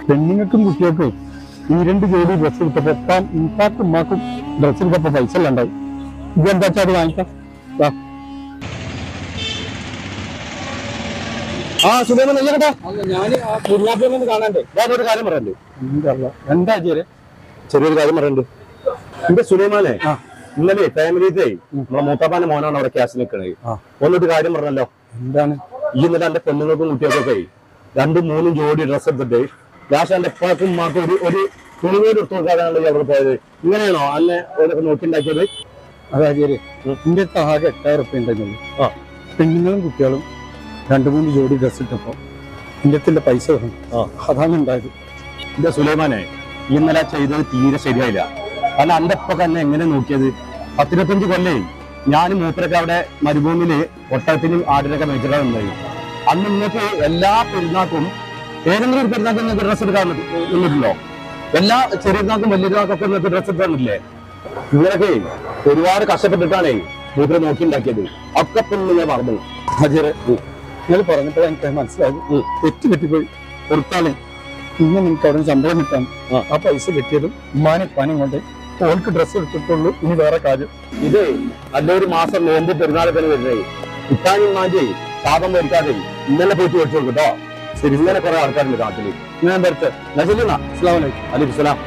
പെണ്ണുങ്ങൾക്കും കുട്ടികൾക്കും ഈ 2 ജോഡി ഡ്രസ്സ് എടുത്തപ്പോ ഉമ്മാക്കും ഉമ്മാക്കും ഡ്രസ്സ് എടുത്തപ്പോ പൈസ ഉണ്ടായി. ഇതെന്താ വെച്ചാൽ അത് വാങ്ങിക്കാം. ആ സുലൈമാൻ അയ്യക്കട്ടെ, ഞാൻ ആ കുടുംബാപ്പിയൊന്നും കാണാണ്ട് ഞാനൊരു കാര്യം പറയണ്ട്. എന്താ ചെറിയൊരു കാര്യം പറയണ്ട്. എന്റെ സുലൈമാനെ, ഇന്നലെ ഫാമിലിത്തെ നമ്മളെ മൂത്താപ്പാന്റെ മോനാണ് അവിടെ ക്യാഷ് നിൽക്കണത്. ഒന്നൊരു കാര്യം പറഞ്ഞല്ലോ. എന്താണ്? ഈ ഇന്നലെ എന്റെ പെണ്ണുങ്ങൾക്കും കുട്ടികൾക്കൊക്കെ 2-3 ജോഡി ഡ്രസ്സ് എടുത്തിട്ട് ലാസ്റ്റ് എന്റെ എപ്പോഴും ഉമ്മാക്ക് ഒരു തുണിവേൽ എടുത്തു കൊടുക്കാനാണല്ലോ അവിടെ പോയത്. ഇങ്ങനെയാണോ അന്നെ ഓരൊക്കെ നോക്കിണ്ടാക്കിയത്? അതാ ശരി. എന്റെ ആകെ 8000 റുപ്യ ഉണ്ടെന്നുള്ളൂ. പെണ്ണുങ്ങളും കുട്ടികളും 2-3 ജോഡി ഡ്രസ്സ് ഇട്ടപ്പോ എന്റെ പൈസ വന്നു. അതാണ് ഉണ്ടായത്. എന്റെ സുലൈമാനെ, ഇന്നലെ ചെയ്തത് തീരെ ശരിയായില്ല. കാരണം എന്റെ ഇപ്പൊ തന്നെ എങ്ങനെ നോക്കിയത് 10-25 കൊല്ലേ ഞാൻ മൂപ്പരൊക്കെ അവിടെ മരുഭൂമിയില് ഒട്ടകത്തിനും ആടിനൊക്കെ മേച്ചിട്ടാണ് ഉണ്ടായി. അന്ന് നിങ്ങൾക്ക് എല്ലാ പെരുന്നാക്കും ഏതെങ്കിലും ഒരു പെരുന്നാക്ക് നിങ്ങൾക്ക് ഡ്രസ്സ് എടുക്കാൻ നിന്നിട്ടുണ്ടോ? എല്ലാ ചെറിയനാക്കും വലിയനാക്കൊക്കെ നിങ്ങൾക്ക് ഡ്രസ്സ് എടുക്കാനില്ലേ? ഇങ്ങനൊക്കെ ഒരുപാട് കഷ്ടപ്പെട്ടിട്ടാണേ മൂപ്പര് നോക്കി ഉണ്ടാക്കിയത്. ഒക്കെ ഞാൻ പറഞ്ഞു. നിങ്ങൾ പറഞ്ഞപ്പോൾ എനിക്ക് മനസ്സിലായി തെറ്റ് പറ്റിപ്പോയി. കൊടുത്താലേ ഇന്ന് നിങ്ങൾക്ക് അവിടെ ശമ്പളം കിട്ടാൻ ആ പൈസ കിട്ടിയതും ഉമ്മാനെ പനം കൊണ്ട് ഓൾക്ക് ഡ്രസ്സ് എടുത്തിട്ടുള്ളൂ. ഇനി വേറെ കാര്യം ഇത് നല്ലൊരു മാസം നോമ്പ് പെരുന്നാളൊക്കെ വരുന്നേ. ഇത്താനും മാറ്റി ശാപം വരിക്കാതെ ഇന്നലെ പോയിട്ട് വെച്ചു കൊടുക്കും കേട്ടോ. ശരി, ഇന്നലെ കുറെ ആൾക്കാരുണ്ട് നാട്ടില്. ഞാൻ വരട്ടെ. അസ്സലാമു അലൈക്കും. വലൈക്കും സലാം.